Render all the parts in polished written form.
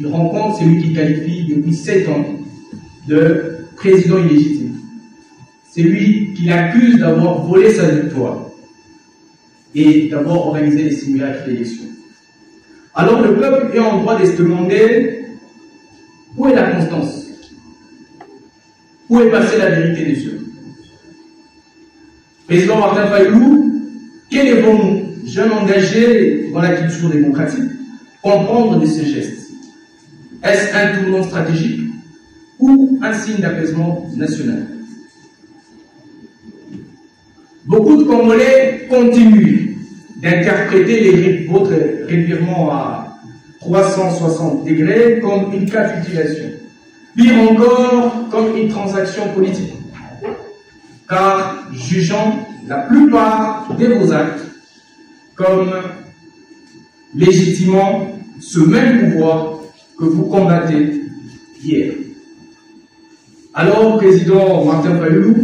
Il rencontre celui qu'il qualifie depuis 7 ans de président illégitime. C'est lui qui l'accuse d'avoir volé sa victoire et d'avoir organisé des simulacres d'élection. Alors le peuple est en droit de se demander où est la constance? Où est passée la vérité des cieux? Président Martin Fayulu, qu'allez-vous, jeunes engagés dans la culture démocratique, comprendre de ce geste? Est-ce un tournant stratégique ou un signe d'apaisement national? Beaucoup de Congolais continuent d'interpréter votre revirement à 360 degrés comme une capitulation, pire encore comme une transaction politique, car jugeant la plupart de vos actes comme légitimant ce même pouvoir que vous combattez hier. Alors, Président Martin Fayulu,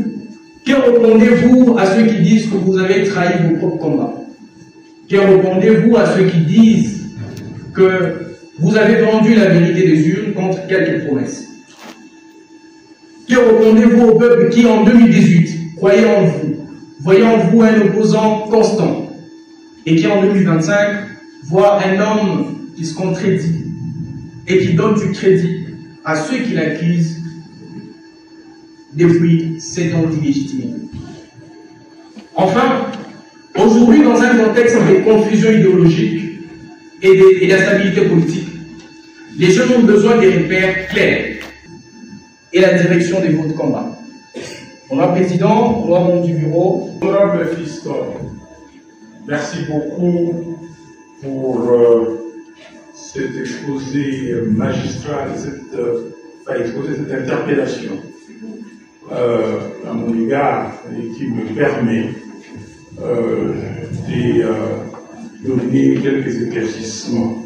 que répondez-vous à ceux qui disent que vous avez trahi vos propres combats? Que répondez-vous à ceux qui disent que vous avez vendu la vérité des urnes contre quelques promesses? Que répondez-vous au peuple qui, en 2018, croyait en vous, voyait en vous un opposant constant, et qui, en 2025, voit un homme qui se contredit et qui donne du crédit à ceux qui l'accusent depuis 7 ans d'illégitimité? Enfin, aujourd'hui, dans un contexte de confusion idéologique et d'instabilité politique, les jeunes ont besoin des repères clairs et la direction de votre combat. Honorable Président, honorable membre du bureau. Honorable Fiston, merci beaucoup pour cet exposé magistral, cette interpellation à mon égard et qui me permet de donner quelques éclaircissements.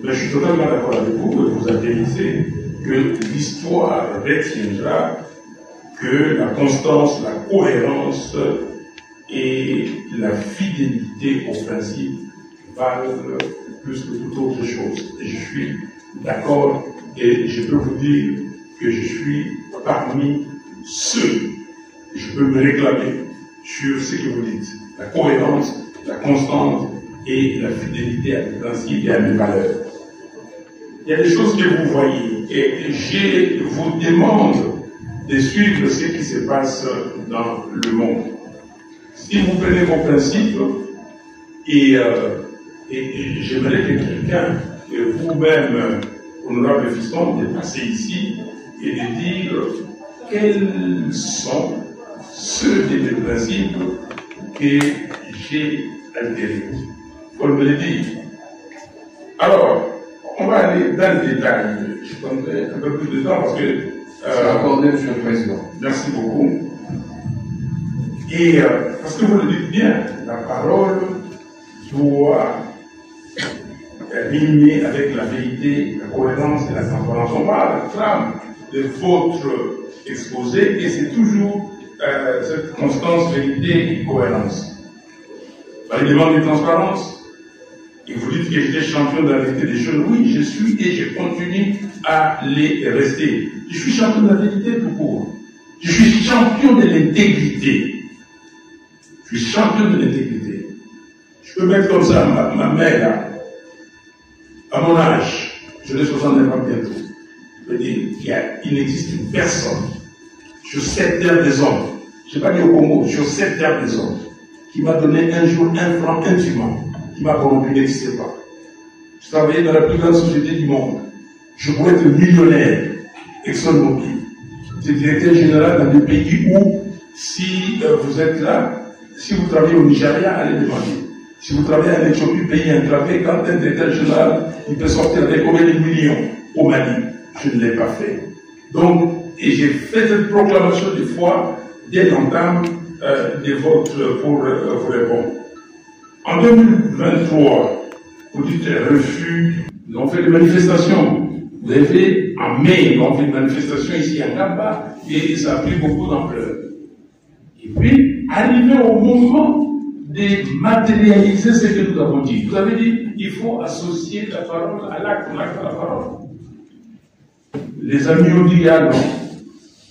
Mais je suis totalement d'accord avec vous que vous atterrissez que l'histoire retiendra que la constance, la cohérence et la fidélité aux principes valent plus que toute autre chose. Et je suis d'accord et je peux vous dire que je suis parmi ceux, je peux me réclamer sur ce que vous dites, la cohérence, la constance et la fidélité à mes principes et à mes valeurs. Il y a des choses que vous voyez et je vous demande de suivre ce qui se passe dans le monde. Si vous prenez vos principes et j'aimerais que quelqu'un, vous-même, honorable Fiston, de passer ici et de dire quels sont ceux de mes principes que j'ai altérés. Il faut me le dire. Alors, on va aller dans le détail. Je prendrai un peu plus de temps parce que... c'est accordé, Monsieur le Président. Merci beaucoup. Et parce que vous le dites bien, la parole doit rimer avec la vérité, la cohérence et la transparence. On parle de trame de votre exposé et c'est toujours cette constance, vérité et cohérence. Par les demandes de transparence, et vous dites que j'étais champion de la vérité des choses. Oui, je suis et je continue à les rester. Je suis champion de la vérité tout court. Je suis champion de l'intégrité. Je suis champion de l'intégrité. Je peux mettre comme ça ma mère là, à mon âge, je l'ai 69 ans bientôt. Je veux dire, il n'existe personne sur cette terre des hommes, je n'ai pas dit au Congo, sur cette terre des hommes, qui m'a donné un jour un franc intimement, qui m'a corrompu, n'existait pas. Je travaillais dans la plus grande société du monde. Je pourrais être millionnaire, ExxonMobil. J'étais directeur général dans des pays où, si vous êtes là, si vous travaillez au Nigeria, allez demander. Si vous travaillez en Éthiopie, pays enclavé, quand un directeur général, il peut sortir avec combien de millions au Mali? Je ne l'ai pas fait. Donc, et j'ai fait cette proclamation de foi dès l'entame de votre, pour vous répondre. En 2023, vous dites refus, nous avons fait des manifestations. Vous avez fait, en mai, nous avons fait une manifestation ici à Kamba, et ça a pris beaucoup d'ampleur. Et puis, arrivé au moment de matérialiser ce que nous avons dit. Vous avez dit, il faut associer la parole à l'acte, l'acte à la parole. Les amis ont dit, ah non.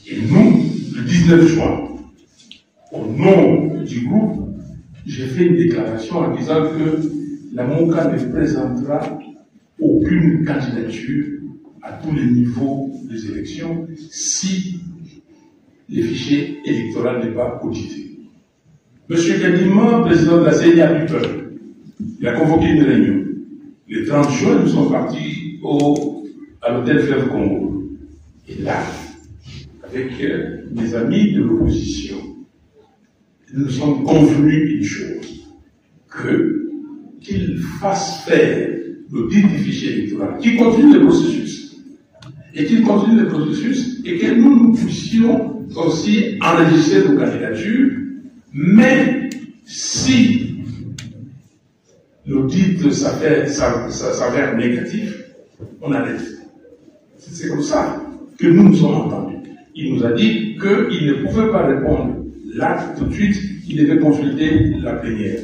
Et nous, le 19 juin, au nom du groupe, j'ai fait une déclaration en disant que la MOCA ne présentera aucune candidature à tous les niveaux des élections si le fichier électoral n'est pas audité. M. Kadima, président de la CNI, a eu peur. Il a convoqué une réunion. Le 30 juin, nous sommes partis à l'hôtel Fleuve Congo. Et là, avec mes amis de l'opposition, nous sommes convenus d'une chose, qu'ils fassent faire l'audit du fichier électoral, qu'ils continuent le processus, et qu'ils continuent le processus, et que nous puissions aussi enregistrer nos candidatures, mais si l'audit s'avère négatif, on arrête. C'est comme ça que nous nous sommes entendus. Il nous a dit qu'il ne pouvait pas répondre là tout de suite, il devait consulter la plénière.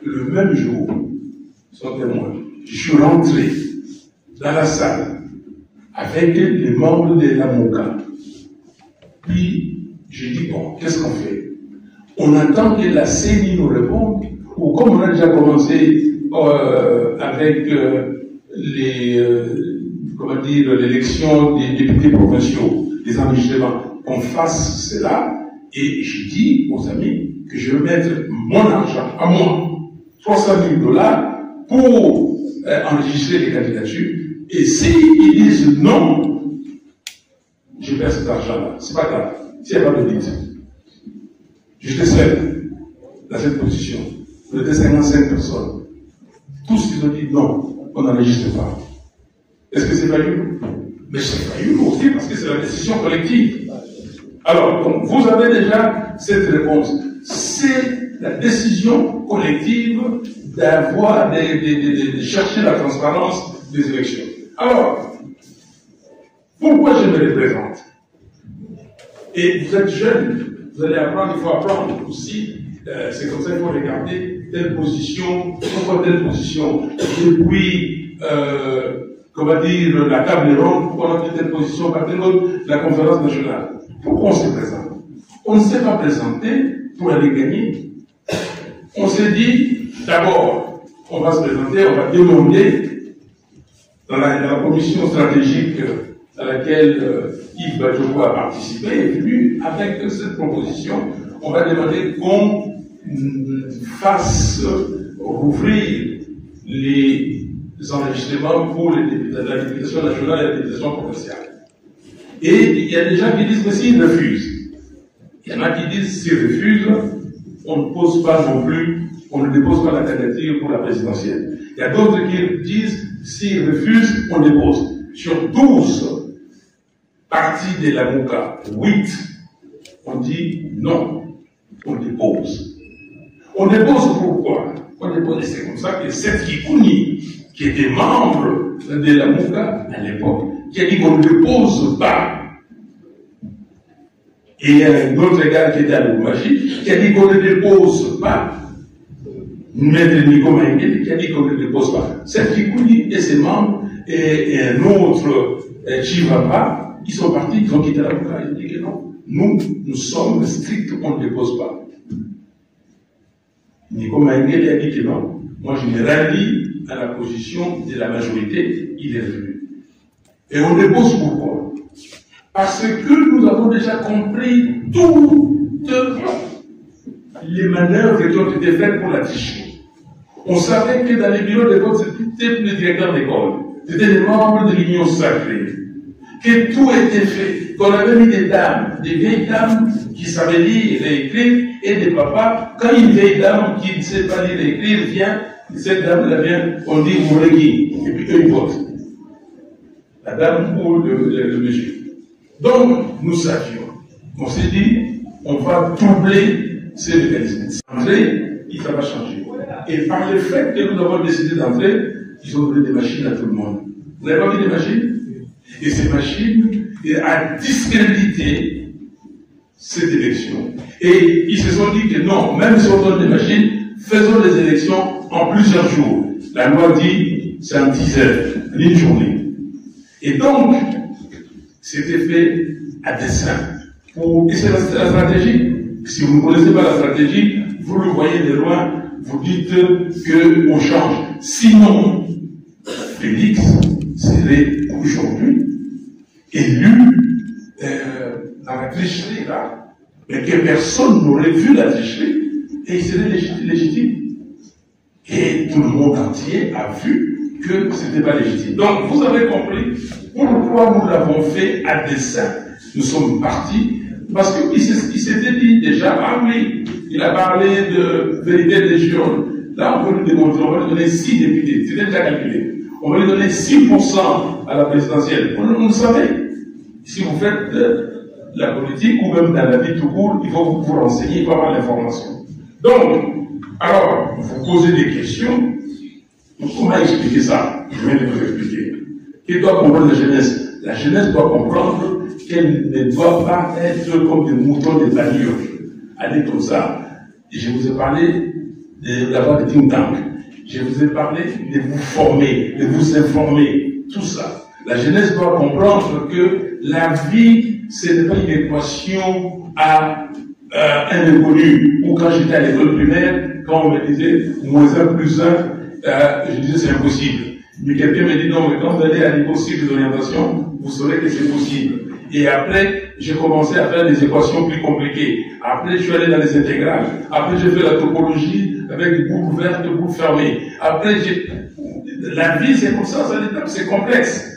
Le même jour, son témoin, je suis rentré dans la salle avec les membres de la MOCA. Puis, j'ai dit, bon, qu'est-ce qu'on fait? On attend que la CENI nous réponde, ou comme on a déjà commencé avec l'élection des députés provinciaux, les enregistrements, qu'on fasse cela. Et j'ai dit aux amis que je vais mettre mon argent à moi, $300 000, pour enregistrer les candidatures. Et s'ils disent non, je perds cet argent-là. C'est pas grave. S'il n'y a pas de vite. J'étais seul dans cette position. On était 55 personnes. Tous ils ont dit non, on n'enregistre pas. Est-ce que c'est pas eu? Mais c'est pas eu aussi parce que c'est la décision collective. Alors, donc, vous avez déjà cette réponse. C'est la décision collective d'avoir, de chercher la transparence des élections. Alors, pourquoi je me représente? Et vous êtes jeune, vous allez apprendre, il faut apprendre aussi, c'est comme ça qu'il faut regarder telle position, pourquoi telle position. Depuis, comment dire, la table ronde, pourquoi on a pris telle position, par telle autre, la conférence nationale. Pourquoi on se présente? On ne s'est pas présenté pour aller gagner. On s'est dit, d'abord, on va se présenter, on va demander dans la commission stratégique à laquelle Yves Badjogo a participé, est venu avec cette proposition, on va demander qu'on fasse rouvrir les enregistrements pour la députation nationale et la députation provinciale. Et il y a des gens qui disent que s'ils refusent, il y en a qui disent s'ils refusent, on ne pose pas non plus, on ne dépose pas la candidature pour la présidentielle. Il y a d'autres qui disent s'ils refusent, on dépose. Sur 12 parties de la MOCA, 8, on dit non, on dépose. On dépose pourquoi? On dépose, c'est comme ça que Seth Kikouni, qui était membre de la MOCA à l'époque, qui a dit qu'on ne dépose pas. Et il y a un autre gars qui était à l'Oumagie, qui a dit qu'on ne dépose pas. Maître Nico Maïngé, qui a dit qu'on ne dépose pas. Seth Kikouni et ses membres, et un autre, Chivapa, ils sont partis, ils ont quitté la MOCA, ils ont dit que non. Nous sommes stricts, on ne dépose pas. Nico Maïngé a dit que non. Moi, je me rallie à la position de la majorité, il est revenu. Et on dépose pourquoi? Parce que nous avons déjà compris toutes les manœuvres qui ont été faites pour la tricherie. On savait que dans les bureaux de vote, c'était les directeurs d'école, c'était les membres de l'Union sacrée, que tout était fait, qu'on avait mis des dames, des vieilles dames qui savaient lire et écrire, et des papas, quand une vieille dame qui ne sait pas lire et écrire vient, cette dame-là vient, on dit Mourégui, et puis eux ils votent. La dame ou le monsieur. Donc, nous savions. On s'est dit, on va troubler ces mécanismes. Entrer, ça va changer. Et par le fait que nous avons décidé d'entrer, ils ont donné des machines à tout le monde. Vous n'avez pas vu des machines? Et ces machines ont discrédité cette élection. Et ils se sont dit que non, même si on donne des machines, il faisons les élections en plusieurs jours. La loi dit c'est en 10 heures, une journée. Et donc, c'était fait à dessein. Et c'est la stratégie. Si vous ne connaissez pas la stratégie, vous le voyez de loin, vous dites qu'on change. Sinon, Félix serait aujourd'hui élu dans la tricherie là, mais que personne n'aurait vu la tricherie, et il serait légitime. Et tout le monde entier a vu que ce n'était pas légitime. Donc, vous avez compris pourquoi nous l'avons fait à dessein. Nous sommes partis, parce qu'il s'était dit déjà, ah oui, il a parlé de vérité des jurons. Là, on peut lui démontrer, on va lui donner 6 députés, c'était déjà calculé. On va lui donner 6% à la présidentielle. On le savait. Si vous faites la politique, ou même dans la vie tout court, il faut vous renseigner, il faut avoir l'information. Donc, alors, vous posez des questions. Comment expliquer ça? Je viens de vous expliquer. Qui doit comprendre la jeunesse? La jeunesse doit comprendre qu'elle ne doit pas être comme des moutons des allures. Allez comme ça. Et je vous ai parlé d'avoir des think tanks. Je vous ai parlé de vous former, de vous informer. Tout ça. La jeunesse doit comprendre que la vie, ce n'est pas une équation à un inconnu. Ou quand j'étais à l'école primaire, quand on me disait -1 plus 1, je disais c'est impossible. Mais quelqu'un me dit non, mais quand vous allez à niveau cycle d'orientation, vous saurez que c'est possible. Et après, j'ai commencé à faire des équations plus compliquées. Après, je suis allé dans les intégrales. Après, j'ai fait la topologie avec des boucles ouvertes, des boucles fermées. Après, la vie, c'est comme ça, c'est complexe.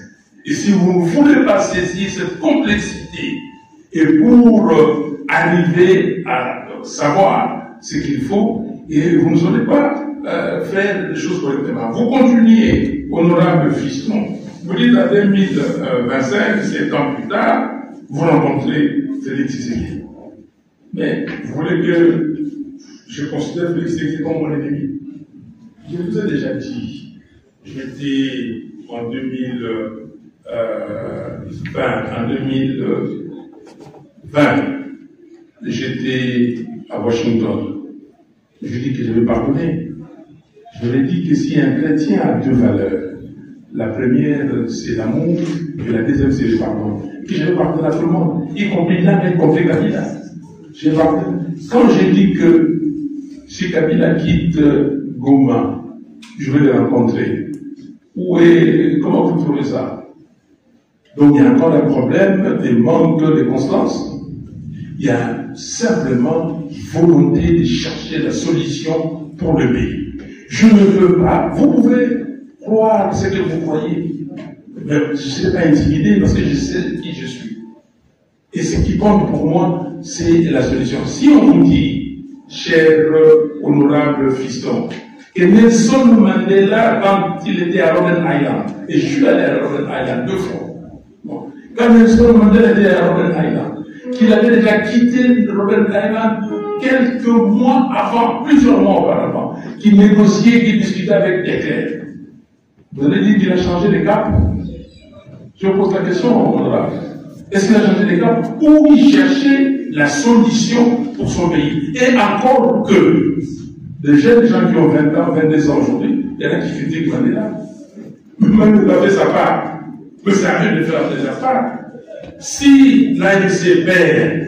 Et si vous ne voulez pas saisir cette complexité, et pour arriver à savoir ce qu'il faut, et vous ne saurez pas faire les choses correctement. Vous continuez, honorable fiston. Vous dites à 2025, 7 ans plus tard, vous rencontrez Félix Tshisekedi. Mais vous voulez que je considère Félix Tshisekedi comme mon ennemi? Je vous ai déjà dit, j'étais en 2020, j'étais à Washington. Je dis que je vais pardonner. Je lui ai dit que si un chrétien a 2 valeurs, la première c'est l'amour et la deuxième c'est le pardon. Que je vais pardonner à tout le monde, y compris là, y compris Kabila. Je pardonne. Quand j'ai dit que si Kabila quitte Goma, je vais le rencontrer. Comment vous trouvez ça? Donc il y a encore un problème de manque de constance. Il y a simplement volonté de chercher la solution pour le pays. Je ne veux pas, vous pouvez croire ce que vous croyez, mais je ne serai pas intimidé parce que je sais qui je suis. Et ce qui compte pour moi, c'est la solution. Si on vous dit, cher honorable fiston, que Nelson Mandela, quand il était à Robben Island, et je suis allé à Robben Island 2 fois, bon, quand Nelson Mandela était à Robben Island, qu'il avait déjà quitté Robben Island quelques mois avant, plusieurs mois auparavant, qu'il négociait, qu'il discutait avec des clercs. Vous allez dire qu'il a changé de cap? Je pose la question, honorable. Est-ce qu'il a changé de cap? Ou il cherchait la solution pour son pays? Et encore que, les jeunes gens qui ont 20 ans, 22 ans aujourd'hui, il y en a qui critiquent Mandela. Même il a fait sa part. Mais c'est à lui de faire sa part. Si l'ANC perd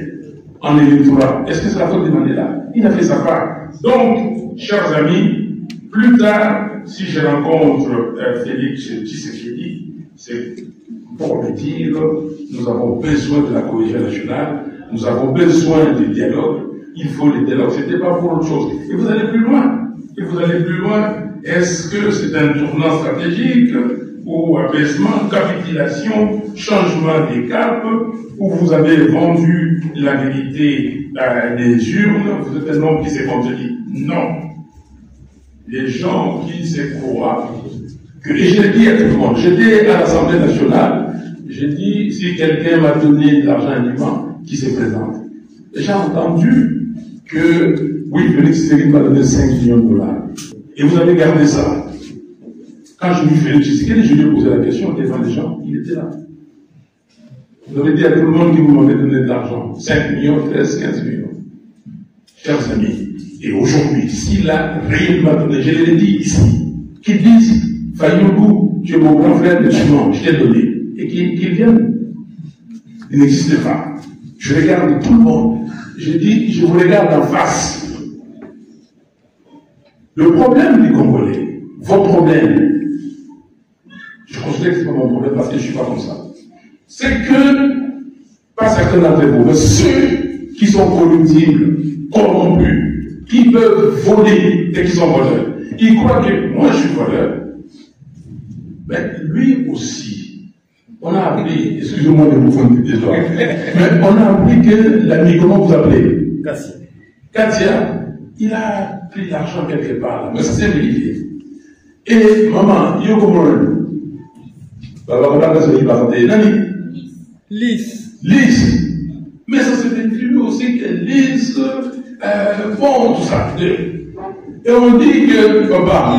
en électorat, est-ce que c'est la faute de Mandela? Il a fait sa part. Donc, chers amis, plus tard, si je rencontre Félix Tshisekedi, c'est pour lui dire, nous avons besoin de la cohésion nationale, nous avons besoin du dialogue, il faut le dialogue, ce n'était pas pour autre chose. Et vous allez plus loin. Et vous allez plus loin, est-ce que c'est un tournant stratégique, ou abaissement, capitulation, changement des caps, où vous avez vendu la vérité des urnes, vous êtes un homme qui s'est contredit? Non. Les gens qui se croient, et je l'ai dit à tout le monde, j'étais à l'Assemblée nationale, j'ai dit, si quelqu'un m'a donné de l'argent indûment, qui se présente. J'ai entendu que, oui, Félix Tshisekedi m'a donné 5 millions de dollars. Et vous avez gardé ça. Quand je lui ai Félix Tshisekedi, je lui ai posé la question devant les gens, il était là. Vous avez dit à tout le monde que vous m'avez donné de l'argent. 5 millions, 13, 15 millions. Chers amis, Et aujourd'hui, s'il a réellement donné, je l'ai dit ici, qu'ils disent, Fayoulou, tu es mon grand frère musulman, je t'ai donné, et qu'ils viennent. Il n'existe pas. Je regarde tout le monde. Je dis, je vous regarde en face. Le problème des Congolais, votre problème, je considère que ce n'est pas mon problème parce que je ne suis pas comme ça, c'est que, pas certains d'entre vous, mais ceux qui sont corruptibles, corrompus, qui peuvent voler et qui sont voleurs, ils croient que moi je suis voleur, mais lui aussi, on a appris, excusez-moi de vous faire des gens, mais on a appris que l'ami, comment vous appelez? Katia, il a pris l'argent quelque part, mais ça s'est vérifié. Et maman, il y a comment? Lise. Mais ça s'est vérifié aussi que Lise, bon, tout ça. Et on dit que, papa,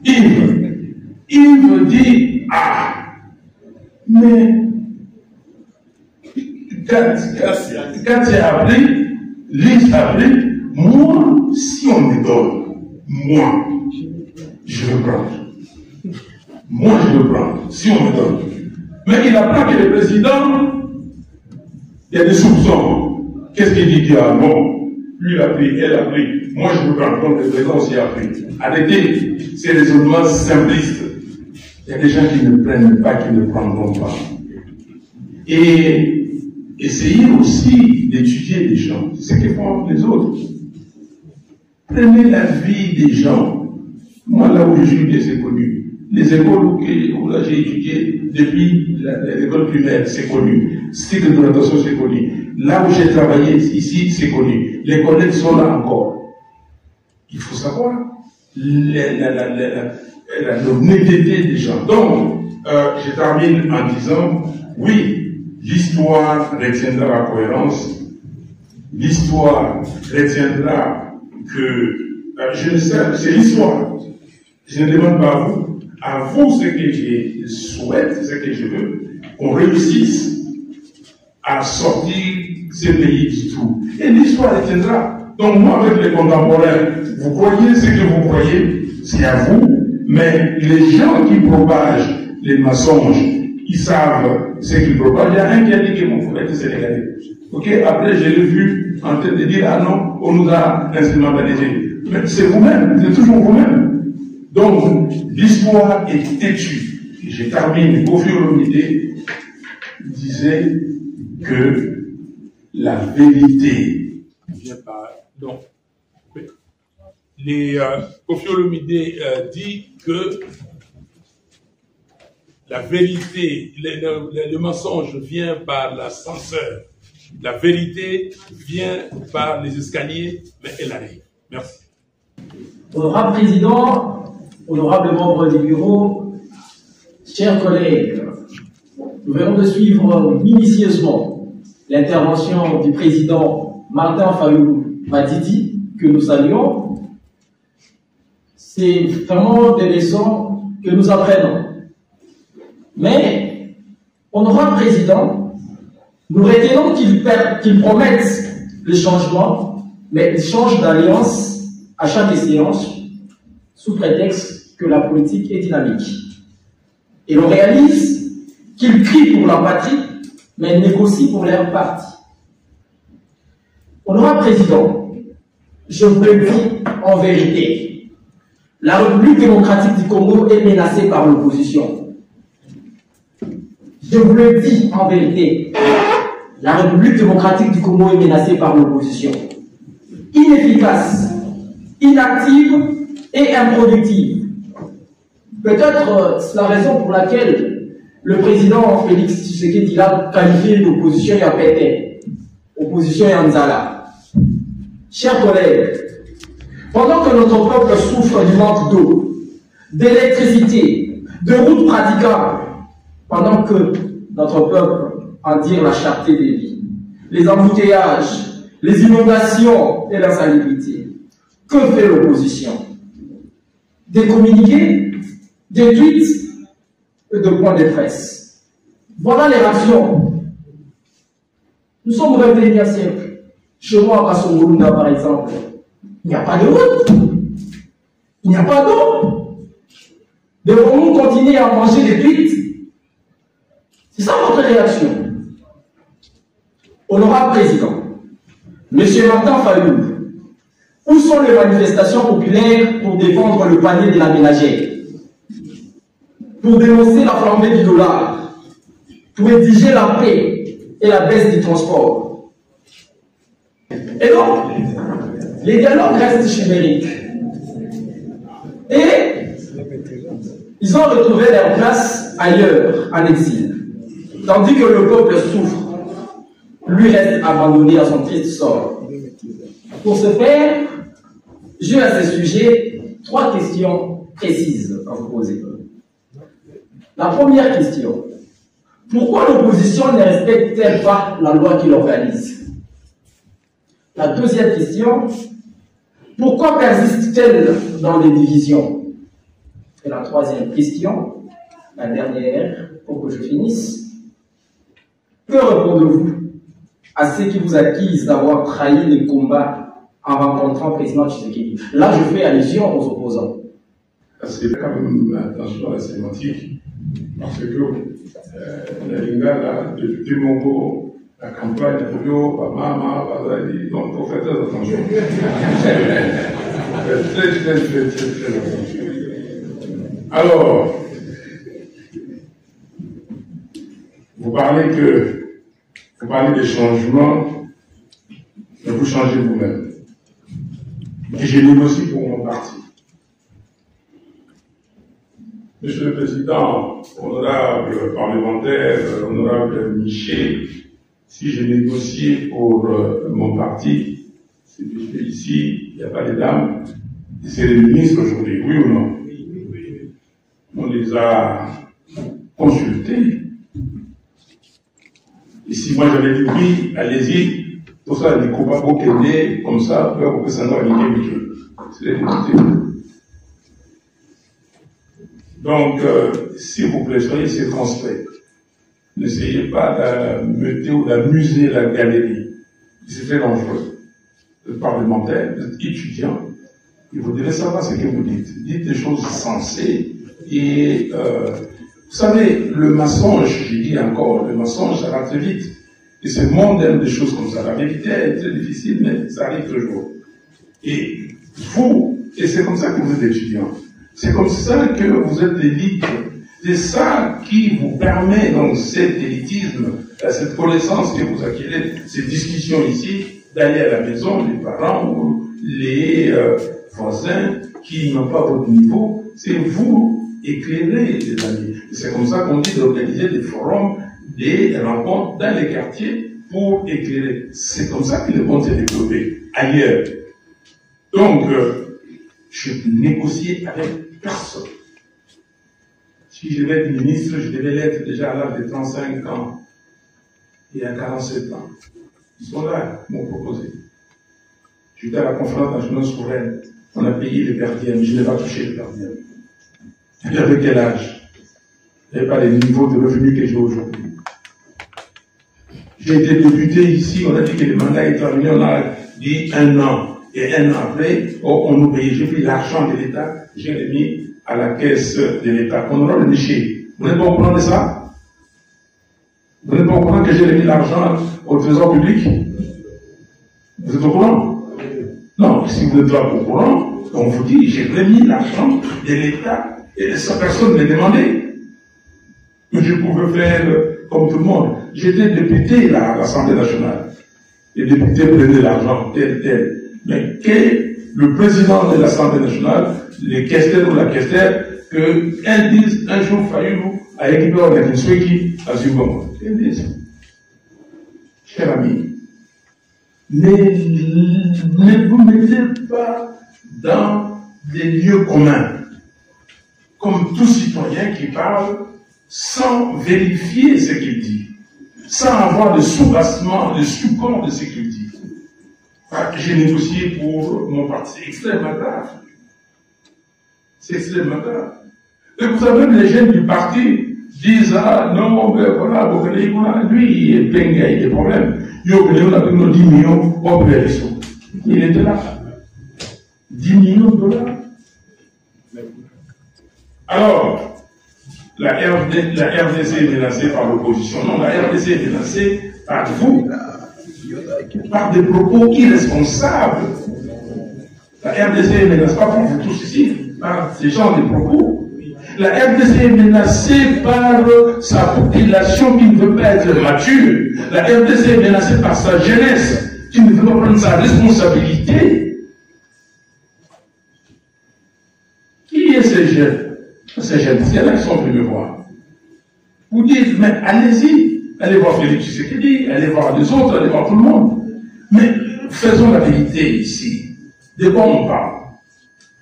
Yves dit, ah, mais, quand c'est appelé, Lise a appelé, moi, si on me donne, moi, je veux prendre. Moi, je veux prendre, si on me donne. Mais il apprend que le président, il y a des soupçons. Qu'est-ce qu'il dit? Ah bon, lui il a pris, elle a pris. Moi, je veux prendre, donc le président aussi a pris. Arrêtez ces raisonnements simplistes. Il y a des gens qui ne prennent pas, qui ne prendront pas. Et essayez aussi d'étudier les gens, c'est ce que font les autres. Prenez la vie des gens. Moi, là où je suis, c'est connu. Les écoles où j'ai étudié depuis l'école primaire, c'est connu. Cycle de notation, c'est connu. Là où j'ai travaillé ici, c'est connu. Les collègues sont là encore. Il faut savoir l'honnêteté des gens. Donc, je termine en disant, oui, l'histoire retiendra la cohérence. L'histoire retiendra que, je ne sais, c'est l'histoire. Je ne demande pas à vous. À vous, ce que je souhaite, ce que je veux, qu'on réussisse à sortir ce pays du trou. Et l'histoire retiendra. Donc moi, avec les contemporains, vous croyez ce que vous croyez, c'est à vous, mais les gens qui propagent les mensonges, ils savent ce qu'ils propagent. Il y a un qui a dit que mon frère était sénégalais. Ok, après je l'ai vu en train de dire, ah non, on nous a instrumentalisé. Mais c'est vous-même, c'est toujours vous-même. Donc, l'histoire est têtue. Et je termine, Kofi Olomide disait que la vérité vient par. Donc, Kofi Olomide dit que la vérité, le mensonge vient par la censeur. La vérité vient par les escaliers, mais elle arrive. Merci. Honorable Président, honorables membres du bureau, chers collègues, nous venons de suivre minutieusement l'intervention du président Martin Fayulu Madidi, que nous saluons. C'est vraiment des leçons que nous apprenons. Mais, honorable président, nous retenons qu'il promette le changement, mais il change d'alliance à chaque séance sous prétexte que la politique est dynamique. Et l'on réalise qu'il crie pour la patrie, mais négocie pour leur parti. Honorable Président, je vous le dis en vérité, la République démocratique du Congo est menacée par l'opposition. Je vous le dis en vérité, la République démocratique du Congo est menacée par l'opposition. Inefficace, inactive et improductive. Peut-être c'est la raison pour laquelle le président Félix Tshisekedi a qualifié l'opposition Yapete, opposition Yanzala. Chers collègues, pendant que notre peuple souffre du manque d'eau, d'électricité, de routes praticables, pendant que notre peuple endure la cherté des vies, les embouteillages, les inondations et l'insalubrité, que fait l'opposition? Des communiqués, des tweets et de points de presse. Voilà les réactions. Nous sommes au XXIe siècle. Chez moi, à Kassongolunda, par exemple, Il n'y a pas de route. Il n'y a pas d'eau. Devons-nous continuer à manger des frites? C'est ça votre réaction. Honorable Président, Monsieur Martin Fayou, où sont les manifestations populaires pour défendre le panier de la ménagère, pour dénoncer la flambée du dollar, pour exiger la paix et la baisse du transport? Et donc, les dialogues restent chimériques. Et ils ont retrouvé leur place ailleurs, en exil. Tandis que le peuple souffre, lui reste abandonné à son triste sort. Pour ce faire, j'ai à ce sujet 3 questions précises à vous poser. La première question: pourquoi l'opposition ne respecte-t-elle pas la loi qui l'organise? La deuxième question: pourquoi persiste-t-elle dans les divisions? Et la troisième question, la dernière, pour que je finisse: que répondez-vous à ceux qui vous accusent d'avoir trahi les combats en rencontrant le président Tshisekedi? Là, je fais allusion aux opposants. C'est quand même attention à la sémantique, parce que la Linga, là, depuis Mongo, la campagne, donc il faut faire très attention. Très attention. Alors, vous parlez des changements, mais vous changez vous-même. Et je négocie pour mon parti. Monsieur le Président, honorable parlementaire, honorable Michel, si je négocie pour mon parti, c'est que je fais ici, il n'y a pas de dames, et c'est les ministres aujourd'hui, oui ou non? On les a consultés. Et si moi j'avais dit oui, allez-y, tout ça, les copains qu'elle comme ça, pour que ça soit nickel. C'est la vérité. Donc, s'il vous plaît, soyez circonspect. N'essayez pas d'ameuter ou d'amuser la galerie. C'est très dangereux. Vous êtes parlementaire, vous êtes étudiant, et vous devez savoir ce que vous dites. Dites des choses sensées. Et vous savez, le mensonge, je dis encore, le mensonge, ça va très vite. Et ce monde aime des choses comme ça. La vérité est très difficile, mais ça arrive toujours. Et vous, et c'est comme ça que vous êtes étudiant. C'est comme ça que vous êtes élite. C'est ça qui vous permet, dans cet élitisme, cette connaissance que vous acquérez, ces discussions ici, d'aller à la maison, les parents ou les voisins qui n'ont pas votre niveau. C'est vous éclairer les amis. C'est comme ça qu'on dit d'organiser des forums, des rencontres dans les quartiers pour éclairer. C'est comme ça que le monde s'est développé ailleurs. Donc, je négocie avec personne. Si je devais être ministre, je devais l'être déjà à l'âge de 35 ans et à 47 ans. Ils sont là, ils m'ont proposé. J'étais à la conférence nationale souveraine. On a payé les gardiens, mais je n'ai pas touché les gardiens. J'avais quel âge? Je n'avais pas les niveaux de revenus que j'ai aujourd'hui. J'ai été député ici, on a dit que le mandat est terminé, on a dit 1 an. Et 1 an après, on nous payait. J'ai pris l'argent de l'État, j'ai remis à la caisse de l'État. Honorable Michel, vous n'êtes pas au courant de ça? Vous n'êtes pas au courant que j'ai remis l'argent au trésor public? Vous êtes au courant? Non, si vous n'êtes pas au courant, on vous dit, j'ai remis l'argent de l'État et ça personne ne m'a demandé. Je pouvais faire comme tout le monde. J'étais député à l'Assemblée nationale. Les députés prenaient l'argent tel. Mais que le président de l'Assemblée nationale, les questeurs ou la questeur, qu'elles disent un jour Fayou a équipé avec qui à Zubon. Qu'elles disent, cher ami, ne vous mettez pas dans des lieux communs, comme tout citoyen qui parle sans vérifier ce qu'il dit, sans avoir de sous-bassement, de sous-compte de ce qu'il dit. J'ai négocié pour mon parti. C'est extrêmement grave. C'est extrêmement grave. Et vous savez, les jeunes du parti disent, ah non, ben voilà, vous connaissez, lui, il est plein de des problèmes. Il a 10 millions, il était là. 10 millions de dollars. Alors, la RDC est menacée par l'opposition. Non, la RDC est menacée par vous, par des propos irresponsables. La RDC est menacée pas par vous tous ici, par ces gens des propos. La RDC est menacée par sa population qui ne veut pas être mature. La RDC est menacée par sa jeunesse qui ne veut pas prendre sa responsabilité. Qui est ces jeunes? Ces jeunes, c'est là qu'ils sont venus me voir. Vous dites, mais allez-y, allez voir Félix Tshisekedi, allez voir les autres, allez voir tout le monde. Mais faisons la vérité ici. De quoi on parle?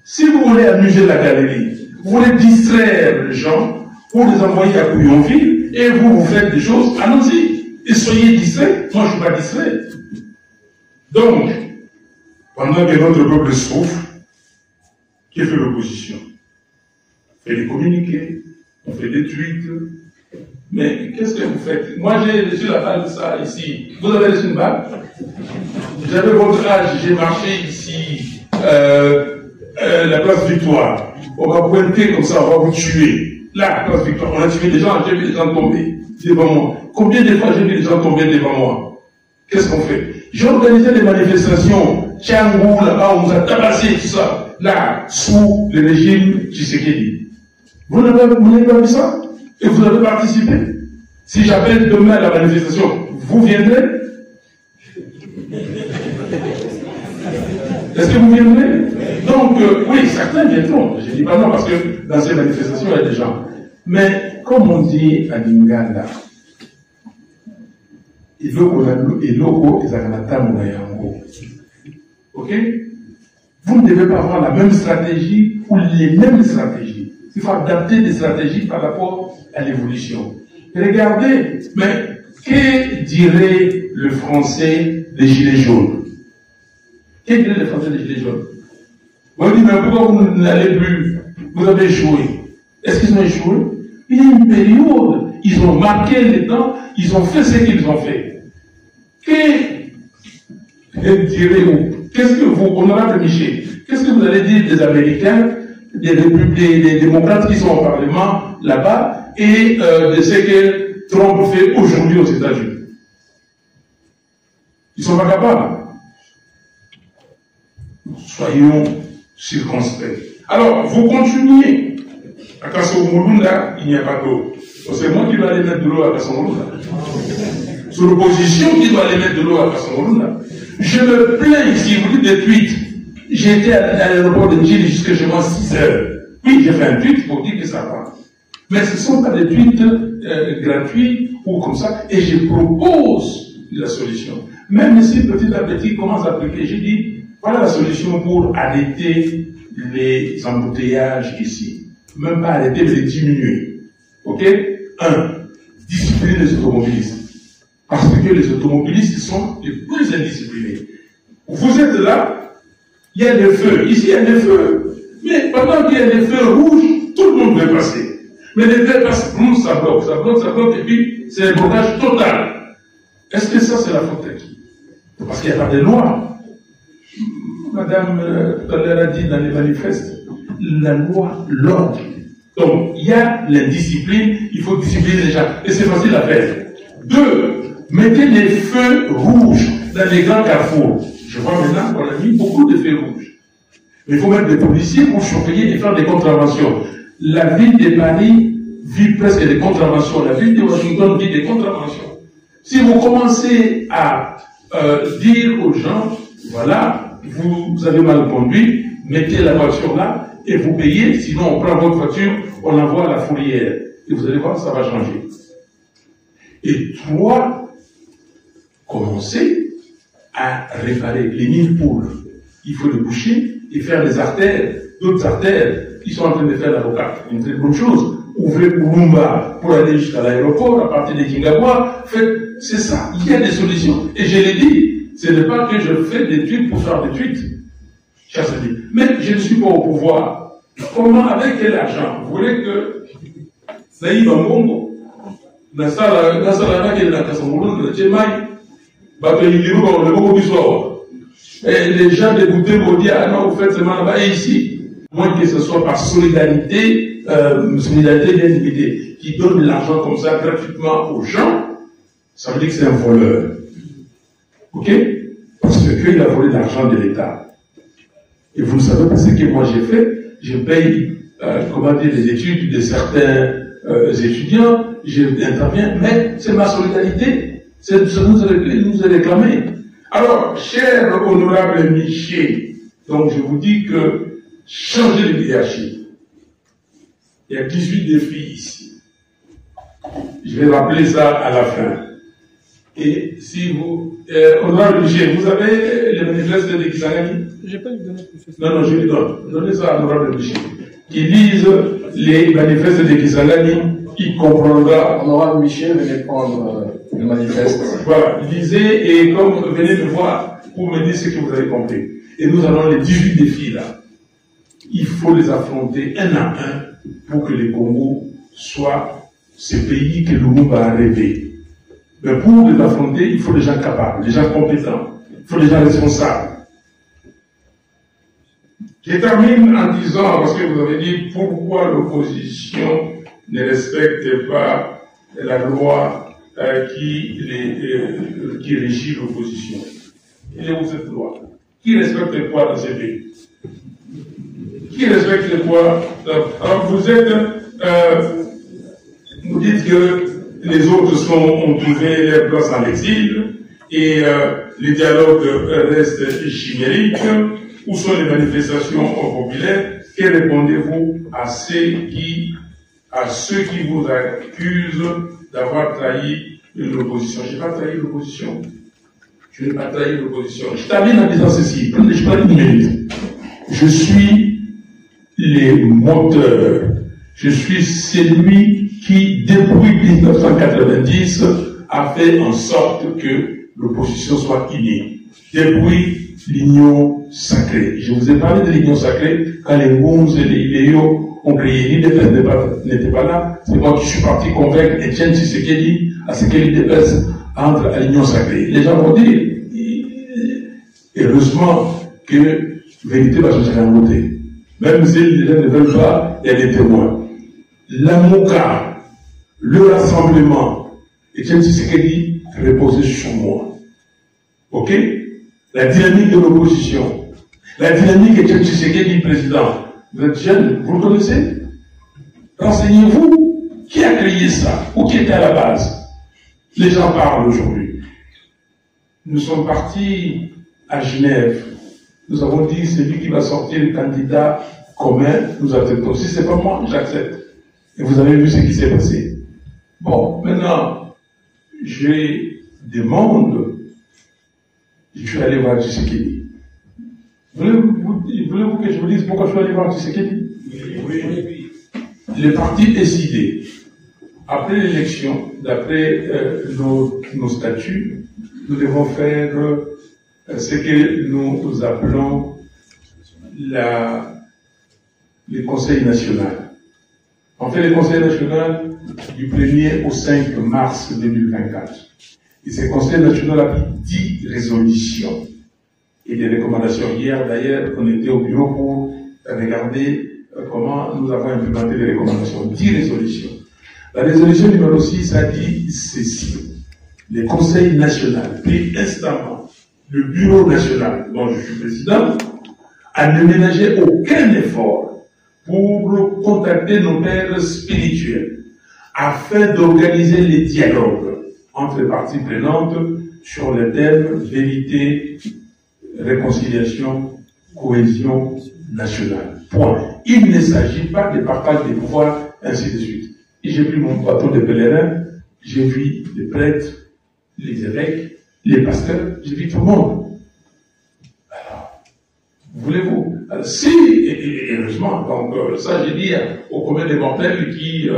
Si vous voulez amuser la galerie, vous voulez distraire les gens pour les envoyer à Couillonville et vous faites des choses, allons-y. Et soyez distraits. Moi, je ne suis pas distrait. Donc, pendant que notre peuple souffre, qui fait l'opposition? On fait des communiqués, on fait des tweets. Mais qu'est-ce que vous faites? Moi, j'ai reçu la balle de ça ici. Vous avez reçu une balle? J'avais votre âge, j'ai marché ici, la place Victoire. On va pointer comme ça, on va vous tuer. Là, place Victoire, on a tué des gens, j'ai vu des gens tomber devant moi. Combien de fois j'ai vu des gens tomber devant moi? Qu'est-ce qu'on fait? J'ai organisé des manifestations, Tchangou, là-bas, on nous a tabassé, tout ça, là, sous le régime Tshisekedi. Vous n'avez pas vu ça? Et vous avez participé? Si j'appelle demain la manifestation, vous viendrez? Est-ce que vous viendrez? Donc, oui, certains viendront. Je ne dis pas non, parce que dans ces manifestations, il y a des gens. Mais, comme on dit à Lingala, ok? Vous ne devez pas avoir la même stratégie ou les mêmes stratégies. Il faut adapter des stratégies par rapport à l'évolution. Regardez, mais que dirait le français des Gilets jaunes? Que dirait le français des Gilets jaunes? Vous dites, mais pourquoi vous n'allez plus? Vous avez échoué. Est-ce qu'ils ont échoué? Il y a une période, ils ont marqué les temps, ils ont fait ce qu'ils ont fait. Que direz-vous? Qu'est-ce que vous, honorable Michel, qu'est-ce que vous allez dire des Américains, des démocrates qui sont au Parlement là-bas et de ce que Trump fait aujourd'hui aux États-Unis? Ils ne sont pas capables. Soyons circonspects. Alors, vous continuez. À Kasomolunda, il n'y a pas d'eau. C'est moi qui dois aller mettre de l'eau à Kasomolunda. C'est l'opposition qui doit aller mettre de l'eau à Kasomolunda. Je me plains ici, vous dites des tweets. J'ai été à l'aéroport de Njili jusqu'à chez moi 6 heures. Oui, j'ai fait un tweet pour dire que ça va. Mais ce ne sont pas des tweets gratuits ou comme ça. Et je propose la solution. Même si petit à petit commence à appliquer, j'ai dit, voilà la solution pour arrêter les embouteillages ici. Même pas arrêter, mais les diminuer. Ok? 1. Discipliner les automobilistes. Parce que les automobilistes sont les plus indisciplinés. Vous êtes là, il y a des feux. Ici, il y a des feux. Mais pendant qu'il y a des feux rouges, tout le monde veut passer. Mais les feux passent, ça bloque, et puis c'est un blocage total. Est-ce que ça, c'est la faute à qui? Parce qu'il n'y a pas de loi. Madame tout à l'heure a dit dans les manifestes, la loi, l'ordre. Donc, il y a l'indiscipline, il faut discipliner les gens. Et c'est facile à faire. 2. Mettez les feux rouges dans les grands carrefours. Je vois maintenant qu'on a mis beaucoup de feux rouges. Mais il faut mettre des policiers pour surveiller et faire des contraventions. La ville de Paris vit presque des contraventions. La ville de Washington vit des contraventions. Si vous commencez à dire aux gens, voilà, vous avez mal conduit, mettez la voiture là et vous payez, sinon on prend votre voiture, on l'envoie à la fourrière. Et vous allez voir, ça va changer. Et 3, commencez à réparer les mines poules. Il faut les boucher et faire des artères, d'autres artères qui sont en train de faire la rocade. Une très bonne chose. Ouvrez Lumumba pour aller jusqu'à l'aéroport, à partir de Kingawa. C'est ça. Il y a des solutions. Et je l'ai dit, ce n'est pas que je fais des tweets pour faire des tweets. Mais je ne suis pas au pouvoir. Comment, avec quel argent? Vous voulez que Naïm Ambongo, dans la Et les gens dégoûtés vont dire, ah non, vous faites seulement là-bas et ici. Moins que ce soit par solidarité, solidarité bien évidée, qui donne de l'argent comme ça gratuitement aux gens, ça veut dire que c'est un voleur. Ok? Parce qu'il a volé l'argent de l'État. Et vous ne savez pas ce que moi j'ai fait. Je paye, comment dire, les études de certains étudiants, j'interviens, mais c'est ma solidarité. C'est ce que nous a réclamé. Alors, cher honorable Miché, donc je vous dis que changez de leadership. Il y a 18 défis ici. Je vais rappeler ça à la fin. Et si vous, honorable Miché, vous avez les manifestes de Kisangani? J'ai pas eu de donner. Non, je lui donne. Donnez ça à honorable Miché. Qui lise les manifestes de Kisangani, il comprendra. Honorable Miché, venez prendre le manifeste. Voilà, lisez et comme venez me voir pour me dire ce que vous avez compris. Et nous avons les 18 défis là. Il faut les affronter un à un pour que le Congo soit ce pays que Lumumba a rêvé. Mais pour les affronter, il faut des gens capables, des gens compétents, il faut des gens responsables. Je termine en disant, parce que vous avez dit pourquoi l'opposition ne respecte pas la loi qui régit l'opposition. Il est où cette loi? Qui respecte quoi dans ces pays? Qui respecte quoi? Alors vous dites que les autres ont trouvé leur place en exil et les dialogues restent chimériques. Où sont les manifestations populaires? Que répondez-vous à ceux qui vous accusent d'avoir trahi l'opposition? Je n'ai pas trahi l'opposition. Je n'ai pas trahi l'opposition. Je termine en disant ceci. Je prends une minute. Je suis les moteurs. Je suis celui qui, depuis 1990, a fait en sorte que l'opposition soit unie. Depuis l'Union sacrée. Je vous ai parlé de l'Union sacrée quand les Boums et les Iléo ont créé l'IDPS n'était pas là. C'est moi qui suis parti convaincre Etienne Tshisekedi à ce que l'IDPS entre à l'Union sacrée. Les gens vont dire, heureusement que vérité va se faire voter. Même si les gens ne veulent pas, il y a des témoins. L'AMOCA, le rassemblement, Etienne Tshisekedi reposait sur moi. Ok? La dynamique de l'opposition, la dynamique Etienne Tshisekedi président. Vous êtes jeune, vous le connaissez? Renseignez-vous. Qui a créé ça? Ou qui était à la base? Les gens parlent aujourd'hui. Nous sommes partis à Genève. Nous avons dit, c'est lui qui va sortir le candidat commun. Nous acceptons. Si c'est pas moi, j'accepte. Et vous avez vu ce qui s'est passé. Bon, maintenant, je demande. Je suis allé voir Tshisekedi. Voulez-vous que je vous dise pourquoi je suis allé voir Tshisekedi? Oui. Le parti décidé, après l'élection, d'après nos statuts, nous devons faire ce que nous appelons le Conseil national. On fait le Conseil national du 1er au 5 mars 2024. Et ce Conseil national a pris 10 résolutions et des recommandations. Hier, d'ailleurs, on était au bureau pour regarder comment nous avons implémenté les recommandations. 10 résolutions. La résolution numéro 6 a dit ceci. Le Conseil national prit instamment le bureau national dont je suis président à ne ménager aucun effort pour contacter nos pères spirituels afin d'organiser les dialogues entre les parties prenantes sur le thème vérité, réconciliation, cohésion nationale. Point. Il ne s'agit pas de partage des pouvoirs, ainsi de suite. Et j'ai pris mon bateau de pèlerin, j'ai vu les prêtres, les évêques, les pasteurs, j'ai vu tout le monde. Alors, voulez-vous? Si, et heureusement, donc ça j'ai dit au commun des mortels qui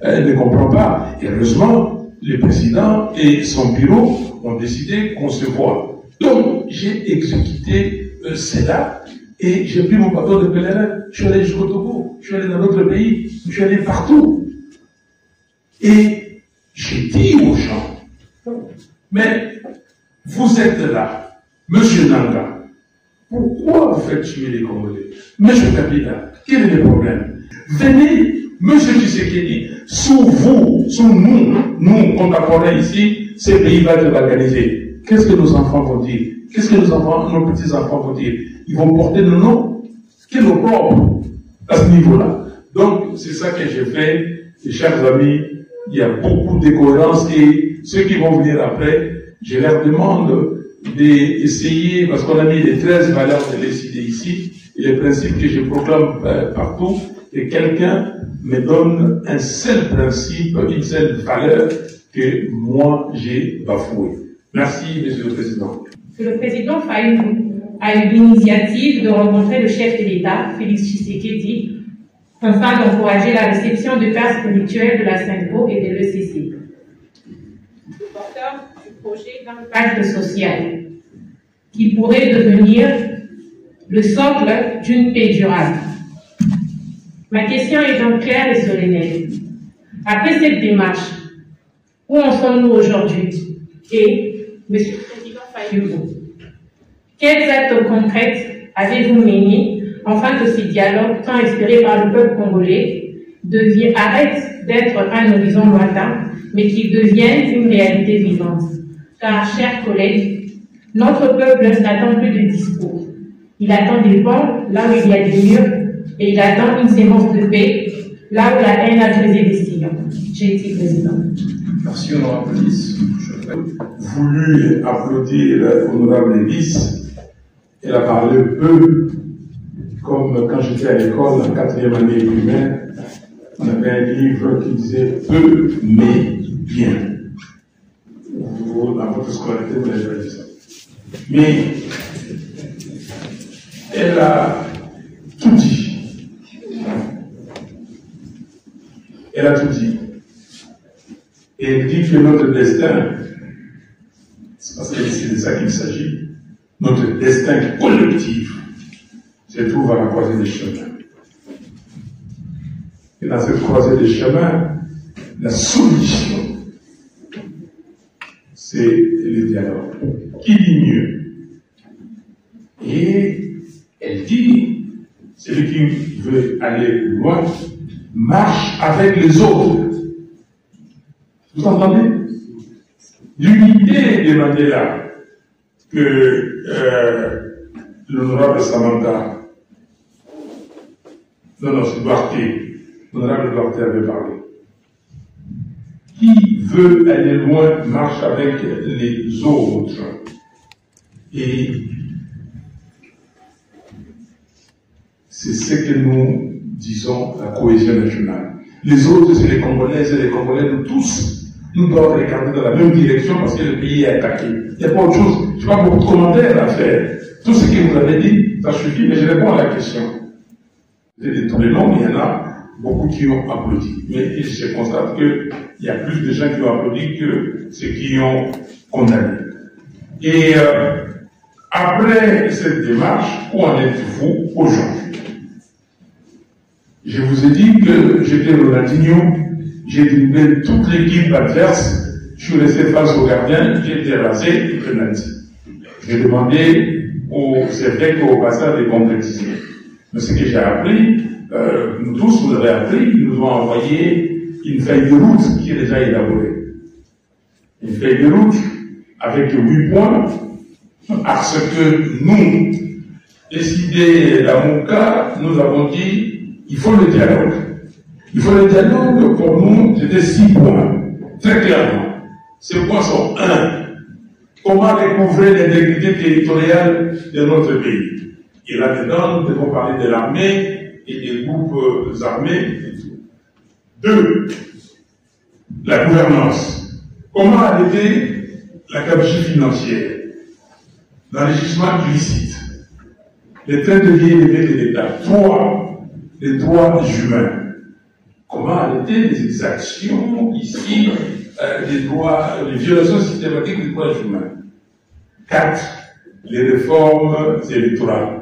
ne comprend pas, et heureusement, le président et son bureau ont décidé qu'on se voit. Donc, j'ai exécuté cela et j'ai pris mon bateau de pèlerin. Je suis allé jusqu'au Togo, je suis allé dans d'autres pays, je suis allé partout. Et j'ai dit aux gens, mais vous êtes là, Monsieur Nanga, Pourquoi vous faites tuer les Congolais? Monsieur Kabila, quel est le problème? Venez, monsieur Tshisekedi, sous vous, sous nous contemporains ici, ces pays vont être organisés. Qu'est-ce que nos enfants vont dire? Qu'est-ce que nos petits-enfants vont dire? Ils vont porter nos noms? Quel opprobre à ce niveau-là? Donc, c'est ça que j'ai fait. Et chers amis, il y a beaucoup d'incohérences et ceux qui vont venir après, je leur demande d'essayer, parce qu'on a mis les 13 valeurs de l'ECD ici, et les principes que je proclame partout, et quelqu'un me donne un seul principe, une seule valeur que moi j'ai bafoué. Merci, Monsieur le Président. Le président Fayou a eu l'initiative de rencontrer le chef de l'État, Félix Tshisekedi, afin d'encourager la réception de pères spirituels de la SENCO et de l'ECC. Le porteur du projet d'un pacte social qui pourrait devenir le socle d'une paix durable. Ma question est donc claire et solennelle. Après cette démarche, où en sommes-nous aujourd'hui? Et, Monsieur le Président Fayou, quels actes concrets avez-vous menés afin que ces dialogues, tant espérés par le peuple congolais, arrêtent d'être un horizon lointain, mais qu'ils deviennent une réalité vivante? Car, chers collègues, notre peuple n'attend plus de discours. Il attend des ponts là où il y a des murs, et il attend une sémence de paix là où la haine a creusé des sillons. J'ai été président. Merci, honorable Lys. Voulu applaudir l'honorable Lys. Elle a parlé peu, comme quand j'étais à l'école, en 4e année primaire, on avait un livre qui disait peu, mais bien. Vous, dans votre scolarité, vous n'avez pas dit ça. Mais elle a tout dit. Elle a tout dit. Et elle dit que notre destin, c'est parce que c'est de ça qu'il s'agit, notre destin collectif se trouve à la croisée des chemins. Et dans cette croisée des chemins, la solution, c'est le dialogue. Qui dit mieux? Et elle dit, celui qui veut aller loin, marche avec les autres. Vous entendez? L'unité de Mandela que l'honorable Samantha, c'est Duarte, l'honorable Duarte avait parlé. Qui veut aller loin marche avec les autres. Et c'est ce que nous disons, la cohésion nationale. Les autres, c'est les Congolaises et les Congolais, nous tous. Nous devons regarder dans la même direction parce que le pays est attaqué. Il n'y a pas autre chose. Je n'ai pas beaucoup de commentaires à faire. Tout ce que vous avez dit, ça suffit, mais je réponds à la question. J'ai dit tous les noms, mais il y en a beaucoup qui ont applaudi. Mais je constate qu'il y a plus de gens qui ont applaudi que ceux qui ont condamné. Et après cette démarche, où en êtes-vous aujourd'hui? Je vous ai dit que j'étais Ronaldinho. J'ai dribblé toute l'équipe adverse, je suis resté face au gardien, j'ai été rasé et pénalisé. J'ai demandé aux évêques et aux pasteurs de concrétiser. Mais ce que j'ai appris, nous tous, vous avez appris, ils nous ont envoyé une feuille de route qui est déjà élaborée. Une feuille de route avec 8 points, parce que nous, décidés d'Amouka, nous avons dit, il faut le dialogue. Il faut le dialogue, pour nous, c'était 6 points, très clairement. Ces points sont 1. Comment recouvrer l'intégrité territoriale de notre pays? Et là-dedans, nous devons parler de l'armée et des groupes armés. 2. La gouvernance. Comment arrêter la gabegie financière, l'enrichissement illicite, les trains de vie élevés de l'État? 3. Les droits humains. Comment arrêter les exactions ici, les violations systématiques des droits humains? 4. Les réformes électorales.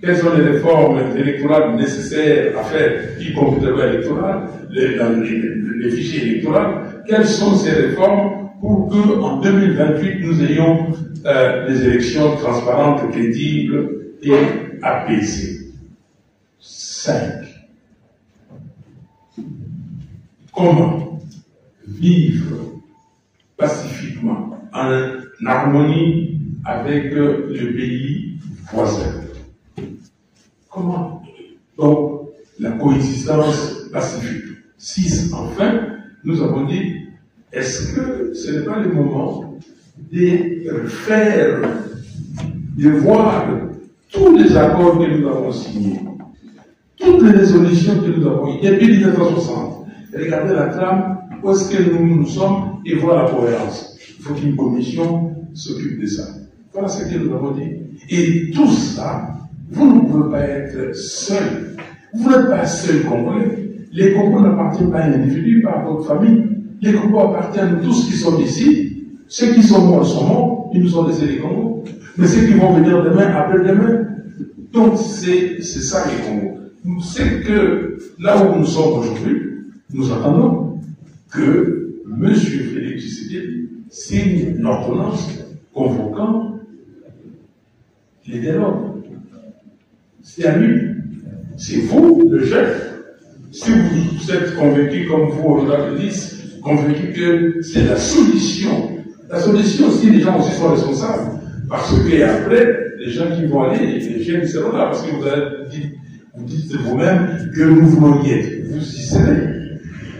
Quelles sont les réformes électorales nécessaires à faire, y compris les lois électorales, les fichiers électoraux? Quelles sont ces réformes pour qu'en 2028, nous ayons des élections transparentes, crédibles et apaisée. 5. Comment vivre pacifiquement en harmonie avec le pays voisin? Comment? Donc, la coexistence pacifique. 6. Enfin, nous avons dit, est-ce que ce n'est pas le moment de faire, de voir tous les accords que nous avons signés, toutes les résolutions que nous avons eues depuis 1960, regardez la trame, où est-ce que nous sommes et voir la cohérence. Il faut qu'une commission s'occupe de ça. Voilà ce que nous avons dit. Et tout ça, vous ne pouvez pas être seul. Vous n'êtes pas seul Congolais. Les Congos n'appartiennent pas à un individu, pas à votre famille. Les Congos appartiennent à tous qui sont ici. Ceux qui sont morts, ils nous ont laissé les Congos. Mais ceux qui vont venir demain, après-demain. Donc c'est ça les Congos. C'est que là où nous sommes aujourd'hui, nous attendons que M. Félix Tshisekedi signe une ordonnance convoquant les dialogues. C'est à lui. C'est vous, le chef. Si vous êtes convaincu, comme vous, Honorable Lys, convaincu que c'est la solution. La solution, si les gens aussi sont responsables. Parce que après, les gens qui vont aller, les jeunes seront là, parce que vous dites vous-même que nous voulons y être. Vous y serez.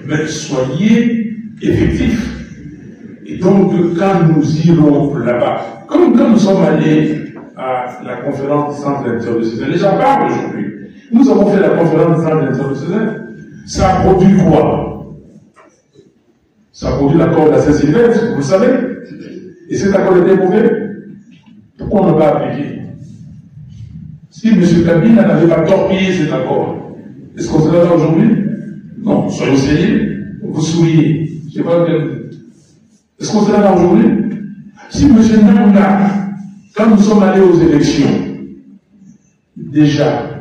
Mais soyez effectifs. Et donc, quand nous irons là-bas, comme quand nous sommes allés à la conférence du Centre international, les gens parlent aujourd'hui. Nous avons fait la conférence du Centre international. Ça a produit quoi? Ça a produit l'accord de la Saint-Sylvestre, vous le savez. Et cet accord était mauvais. Pourquoi on n'a pas appliqué? Si M. Kabila n'avait pas torpillé cet accord, est-ce qu'on serait là aujourd'hui? Non, soyons sérieux. Vous souriez. Je sais pas quel... Est-ce qu'on serait là aujourd'hui? Si M. Nanga, quand nous sommes allés aux élections, déjà,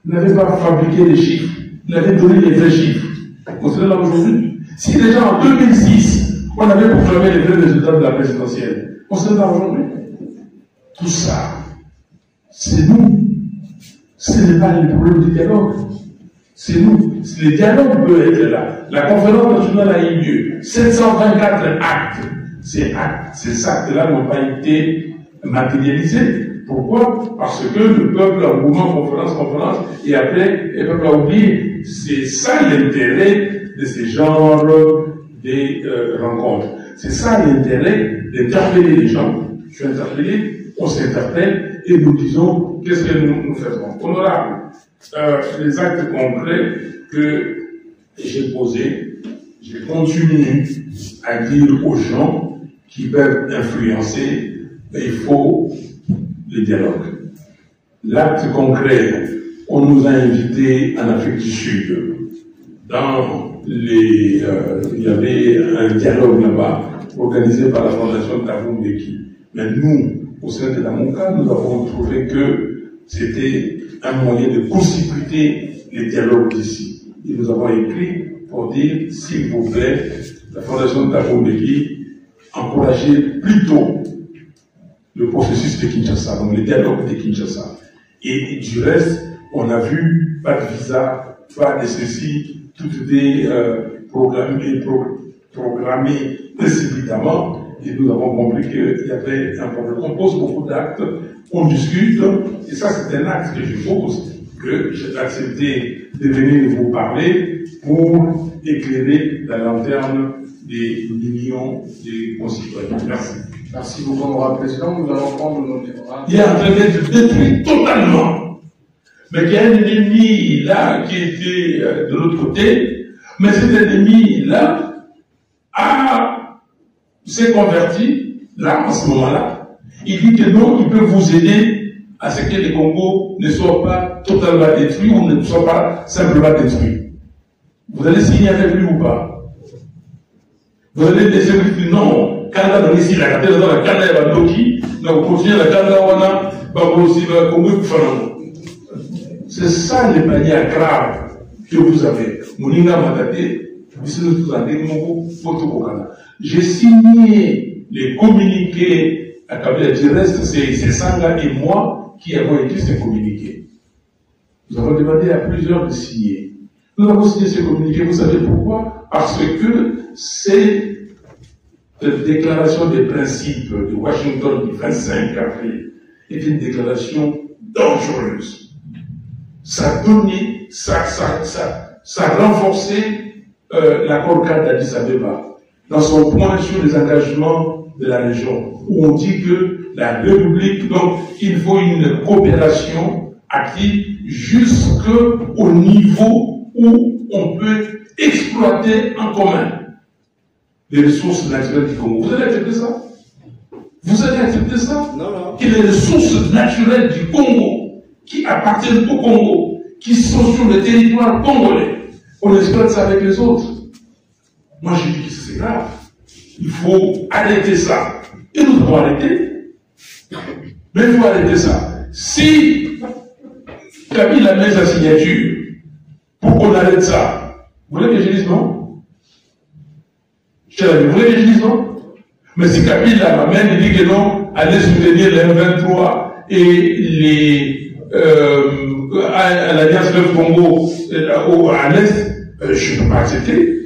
n'avait pas fabriqué les chiffres, il avait donné les vrais chiffres. On serait là aujourd'hui. Si déjà en 2006, on avait proclamé les vrais résultats de la présidentielle, on serait là aujourd'hui. Tout ça, c'est nous. Ce n'est pas le problème du dialogue. C'est nous. Le dialogue peut être là. La conférence nationale a eu lieu. 724 actes. Ces actes-là n'ont pas été matérialisés. Pourquoi? Parce que le peuple a mouvement conférence, et après, le peuple a oublié. C'est ça l'intérêt de ce genre de rencontres. C'est ça l'intérêt d'interpeller les gens. Je suis interpellé, on s'interpelle, et nous disons qu'est-ce que nous faisons. Honorable, les actes concrets que j'ai posés, j'ai continué à dire aux gens qui peuvent influencer, il faut le dialogue. L'acte concret, on nous a invités en Afrique du Sud. Il y avait un dialogue là-bas, organisé par la Fondation Thabo Mbeki. Mais nous, au sein de la MONCA, nous avons trouvé que c'était un moyen de précipiter les dialogues d'ici. Et nous avons écrit pour dire, s'il vous plaît, la Fondation Thabo Mbeki, encouragez plutôt le processus de Kinshasa, donc le dialogue de Kinshasa. Et du reste, on a vu, pas de visa, pas de ceci, tout était programmé précipitamment. Et nous avons compris qu'il y avait un problème. On pose beaucoup d'actes, on discute, et ça c'est un acte que je pose, que j'ai accepté de venir vous parler pour éclairer la lanterne des millions de concitoyens. Merci. Merci beaucoup, Honorable Président. Nous allons prendre notre débat. Il est en train d'être détruit totalement. Mais il y a un ennemi là qui était de l'autre côté, mais cet ennemi-là s'est converti, là, en ce moment-là. Il dit que non, il peut vous aider à ce que les Congos ne soient pas totalement détruits ou ne soient pas simplement détruits. Vous allez signer avec lui ou pas? Vous allez laisser lui dire non, Canada dans ici, la Canada dans la Canada va doki, donc continuer la Canada wana, va aussi va Congo Fernando. C'est ça les manières graves que vous avez. Moninga Matate, j'ai signé les communiqués à Kabila. Du reste, c'est Sanga et moi qui avons écrit ce communiqué. Nous avons demandé à plusieurs de signer. Nous avons signé ce communiqué, vous savez pourquoi? Parce que c'est la déclaration des principes de Washington du 25 avril est une déclaration dangereuse. Ça a donné, ça a renforcé l'accord cadre d'Addis Abeba dans son point sur les engagements de la région, où on dit que la République, donc il faut une coopération active jusqu'au niveau où on peut exploiter en commun les ressources naturelles du Congo. Vous allez accepter ça? Vous allez accepter ça? Non. Que les ressources naturelles du Congo, qui appartiennent au Congo, qui sont sur le territoire congolais, on exploite ça avec les autres. Moi, je dis que c'est grave. Il faut arrêter ça. Et nous devons arrêter. Mais il faut arrêter ça. Si Kabila met sa signature pour qu'on arrête ça, vous voulez que je dise non? Vous voulez que je dise non? Mais si Kabila m'amène et dit que non, allez soutenir les M23 et à l'Alliance Fleuve Congo à l'Est, je ne peux pas accepter.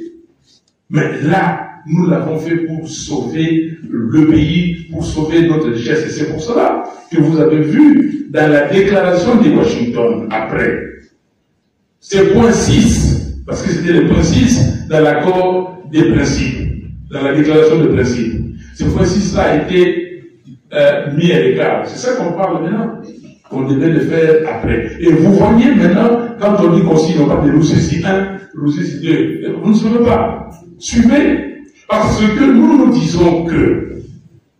Mais là, nous l'avons fait pour sauver le pays, pour sauver notre richesse. Et c'est pour cela que vous avez vu dans la déclaration de Washington, après, c'est point 6, parce que c'était le point 6 dans l'accord des principes, dans la déclaration de principes. Ce point 6-là a été mis à l'écart. C'est ça qu'on parle maintenant. On devait le faire après. Et vous voyez maintenant, quand on dit qu'on signe, on parle de l'OCC 1, l'OCC 2, vous ne savez pas. Suivez. Parce que nous disons que,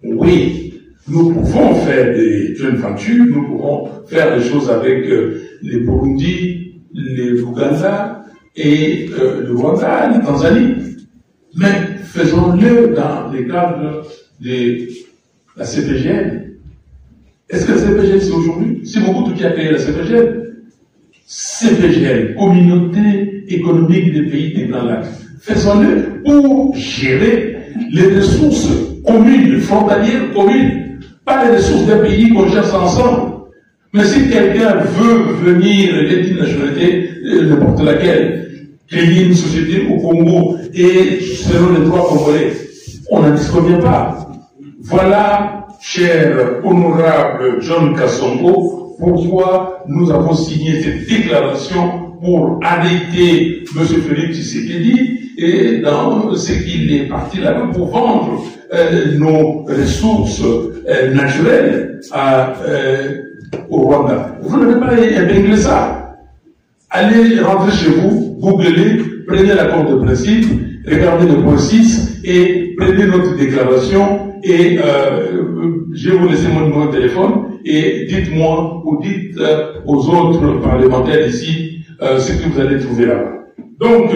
oui, nous pouvons faire des joint ventures, nous pouvons faire des choses avec les Burundi, les Ouganda et le Rwanda, la Tanzanie. Mais faisons-le dans le cadre de la CPGL. Est-ce que la CPGL c'est aujourd'hui? C'est Mobutu qui a créé la CPGL. CPGL, Communauté économique des pays des Grands Lacs. Faisons-le pour gérer les ressources communes, frontalières communes, pas les ressources d'un pays qu'on cherche ensemble. Mais si quelqu'un veut venir et d'une nationalité, n'importe laquelle, créer une société au Congo et selon les droits congolais, on n'en disconvient pas. Voilà, cher honorable John Kassongo, pourquoi nous avons signé cette déclaration pour arrêter M. Félix Tshisekedi et dans ce qu'il est parti là-bas pour vendre nos ressources naturelles au Rwanda. Vous n'avez pas épinglé ça. Allez rentrer chez vous, googlez, prenez l'accord de principe, regardez le point 6 et prenez notre déclaration et je vais vous laisser mon numéro de téléphone et dites-moi ou dites aux autres parlementaires ici ce que vous allez trouver là-bas. Donc,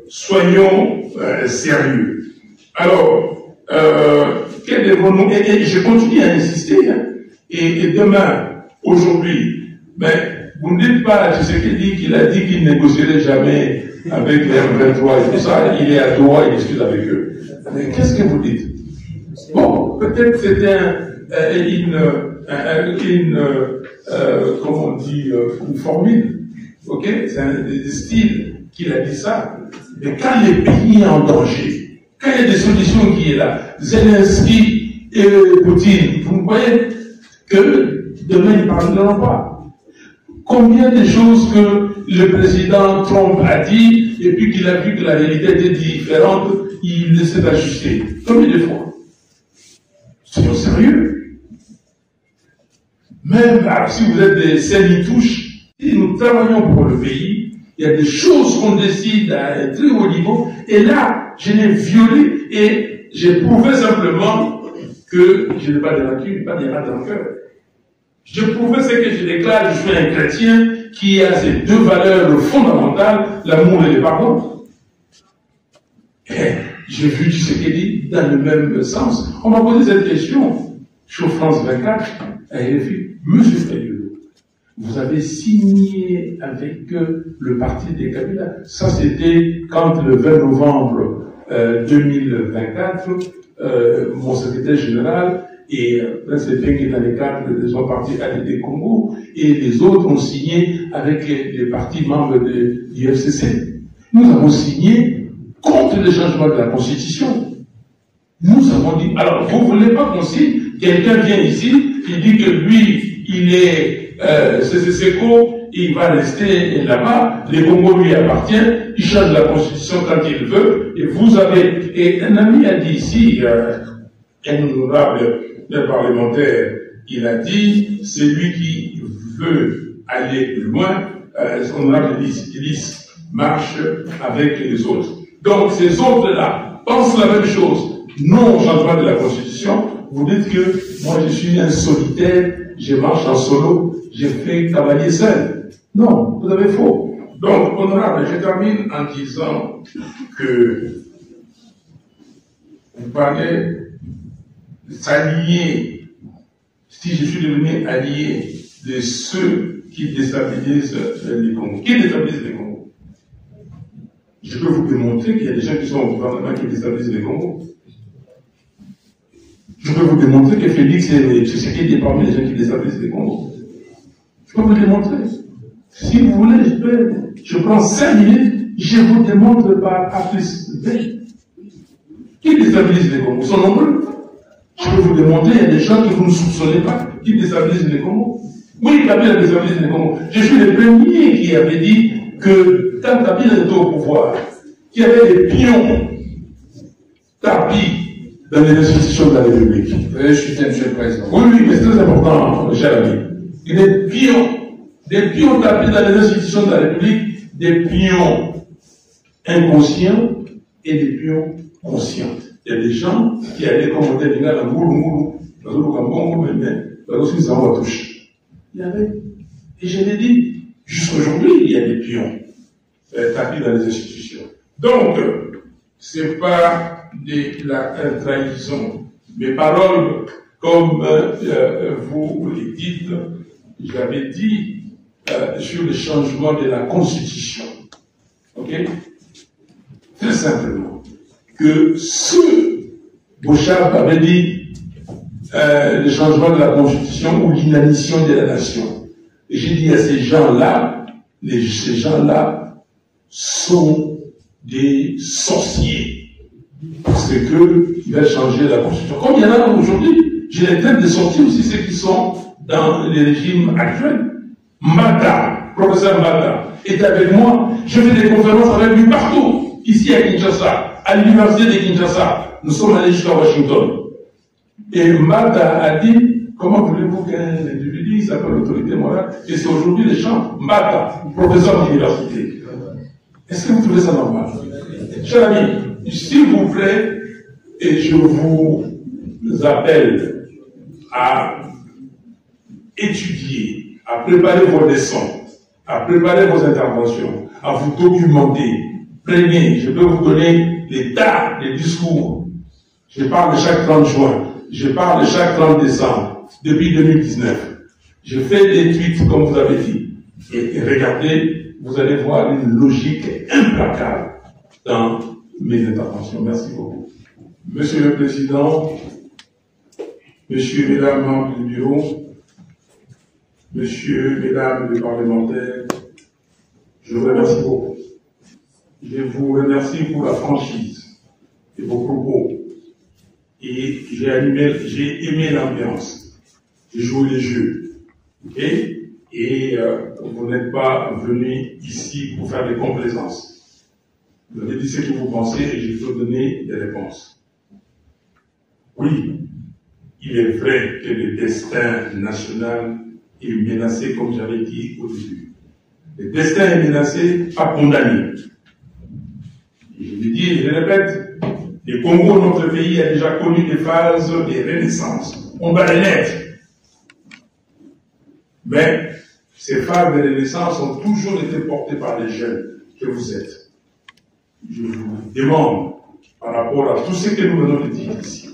soyons sérieux. Alors, quel devons-nous, et je continue à insister, hein, et demain, aujourd'hui, mais vous ne dites pas à Tshisekedi qu'il a dit qu'il ne négocierait jamais avec les M23 et tout ça, il est à Doha, il discute avec eux. Mais qu'est-ce que vous dites? Bon, peut-être c'était comment on dit, une formule, ok? C'est un style qu'il a dit ça. Mais quand le pays est en danger, quand il y a des solutions qui est là, Zelensky et Poutine, vous voyez que demain ils ne parleront pas. Combien de choses que le président Trump a dit, et puis qu'il a vu que la réalité était différente, il s'est ajusté. Combien de fois? Soyons sérieux. Même si vous êtes des semi-touches, si nous travaillons pour le pays, il y a des choses qu'on décide à un très haut niveau, et là, je l'ai violé, et j'ai prouvé simplement que je n'ai pas de rancune, pas de rancœur. Je prouvais ce que je déclare, je suis un chrétien qui a ces deux valeurs fondamentales, l'amour et le pardon. Et j'ai vu Tshisekedi dans le même sens. On m'a posé cette question sur France 24, à RFI. Monsieur Fayulu, vous avez signé avec le parti des Kabila. Ça, c'était quand le 20 novembre 2024, mon secrétaire général Et c'est bien que dans les cadres sont partis à l'idée Congo, et les autres ont signé avec les partis membres du FCC. Nous avons signé contre le changement de la Constitution. Nous avons dit, alors vous ne voulez pas qu'on signe, quelqu'un vient ici, il dit que lui, il est CCCCO, il va rester là-bas, les Congo lui appartient, il change la Constitution quand il veut, et vous avez, et un ami a dit ici, un honorable parlementaire, il a dit, c'est lui qui veut aller plus loin, son honorable Lys marche avec les autres. Donc ces autres-là pensent la même chose, non au changement de la Constitution. Vous dites que moi je suis un solitaire, je marche en solo, je fais cavalier seul. Non, vous avez faux. Donc, honorable, je termine en disant que vous parlez de s'allier, si je suis devenu allié de ceux qui déstabilisent les Congos. Qui déstabilise les Congos? Je peux vous démontrer qu'il y a des gens qui sont au gouvernement qui déstabilisent les Congos. Je peux vous démontrer que Félix et Tshisekedi est parmi les gens qui déstabilisent les Congos. Je peux vous démontrer. Si vous voulez, je prends 5 minutes, je vous démontre par A plus B. Qui déstabilise les Congos? Ils sont nombreux. Je peux vous démontrer, il y a des gens que vous ne soupçonnez pas qui déstabilisent les Congos. Oui, Kabila déstabilise les Congos. Je suis le premier qui avait dit que quand Kabila était au pouvoir, qu'il y avait des pions tapis dans les institutions de la République. Je suis Monsieur le Président. Oui, mais c'est très important, cher ami. Il y a des pions tapis dans les institutions de la République, des pions inconscients et des pions conscients. Il y a des gens qui allaient commander les gars dans Moulou, dans le Kambongo, mais aussi nous avons la touche. Il y avait, et je l'ai dit, jusqu'aujourd'hui, il y a des pions tapis dans les institutions. Donc, c'est pas de la trahison. Mes paroles, comme vous les dites, j'avais dit sur le changement de la Constitution. Ok? Très simplement. Que Bouchard avait dit le changement de la Constitution ou l'inanition de la nation. Et j'ai dit à ces gens-là, ces gens-là sont des sorciers. Parce qu'ils veulent changer la Constitution. Comme il y en a aujourd'hui, je les traite de sorciers aussi, ceux qui sont dans les régimes actuels. Mata, professeur Mata, est avec moi. Je fais des conférences avec lui partout. Ici à Kinshasa, à l'université de Kinshasa. Nous sommes allés jusqu'à Washington. Et Mata a dit, comment voulez-vous qu'un individu s'appelle l'autorité morale? Et c'est aujourd'hui les champs. Mata, professeur d'université. Est-ce que vous trouvez ça normal? Chers amis, s'il vous plaît, et je vous appelle à étudier, à préparer vos leçons, à préparer vos interventions, à vous documenter. Prenez, je peux vous donner les tas de discours. Je parle de chaque 30 juin, je parle de chaque 30 décembre, depuis 2019. Je fais des tweets comme vous avez dit. Et regardez, vous allez voir une logique implacable dans mes interventions. Merci beaucoup. Monsieur le Président, Monsieur et Mesdames membres du bureau, Monsieur, Mesdames les parlementaires, je vous remercie beaucoup. Je vous remercie pour la franchise de vos propos. Et j'ai aimé l'ambiance. J'ai joué les jeux. Okay? Et vous n'êtes pas venu ici pour faire des complaisances. Vous avez dit ce que vous pensez et je vais vous donner des réponses. Oui, il est vrai que le destin national est menacé, comme j'avais dit au début. Le destin est menacé, pas condamné. Et je le dis et je le répète, le Congo, notre pays, a déjà connu des phases de renaissance. On va les naître. Mais ces phases de renaissance ont toujours été portées par les jeunes que vous êtes. Je vous demande, par rapport à tout ce que nous venons de dire ici,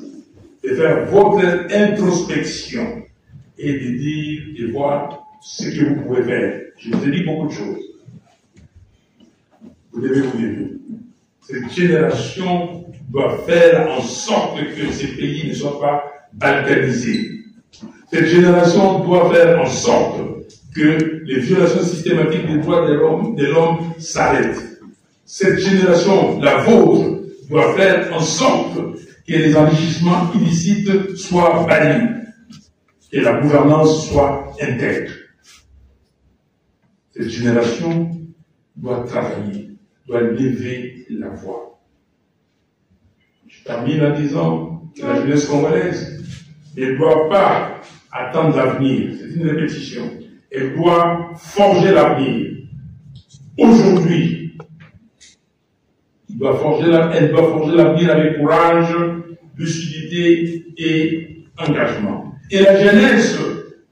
de faire votre introspection et de dire, de voir ce que vous pouvez faire. Je vous ai dit beaucoup de choses. Vous devez vous lever. Cette génération doit faire en sorte que ces pays ne soient pas balkanisée. Cette génération doit faire en sorte que les violations systématiques des droits de l'homme s'arrêtent. Cette génération, la vôtre, doit faire en sorte que les enrichissements illicites soient bannis, que la gouvernance soit intègre. Cette génération doit travailler, doit lever la voix. Je termine en disant que la jeunesse congolaise ne doit pas attendre l'avenir, c'est une répétition. Elle doit forger l'avenir. Aujourd'hui, elle doit forger l'avenir avec courage, lucidité et engagement. Et la jeunesse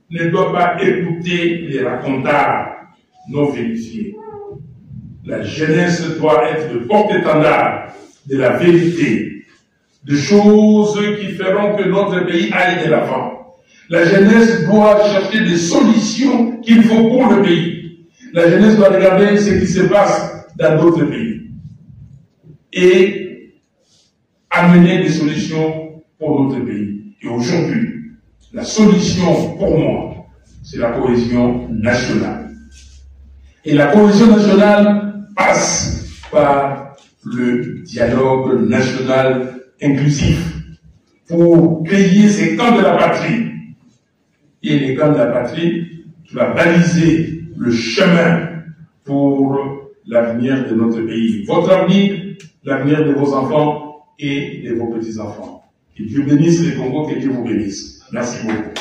ne doit pas écouter les racontars non vérifiés. La jeunesse doit être le porte-étendard de la vérité, de choses qui feront que notre pays aille de l'avant. La jeunesse doit chercher des solutions qu'il faut pour le pays. La jeunesse doit regarder ce qui se passe dans d'autres pays et amener des solutions pour notre pays. Et aujourd'hui, la solution pour moi, c'est la cohésion nationale. Et la cohésion nationale passe par le dialogue national inclusif pour créer ces camps de la patrie. Et les camps de la patrie, tu vas baliser le chemin pour l'avenir de notre pays. Votre avenir, l'avenir de vos enfants et de vos petits-enfants. Que Dieu bénisse les Congos, que Dieu vous bénisse. Merci beaucoup.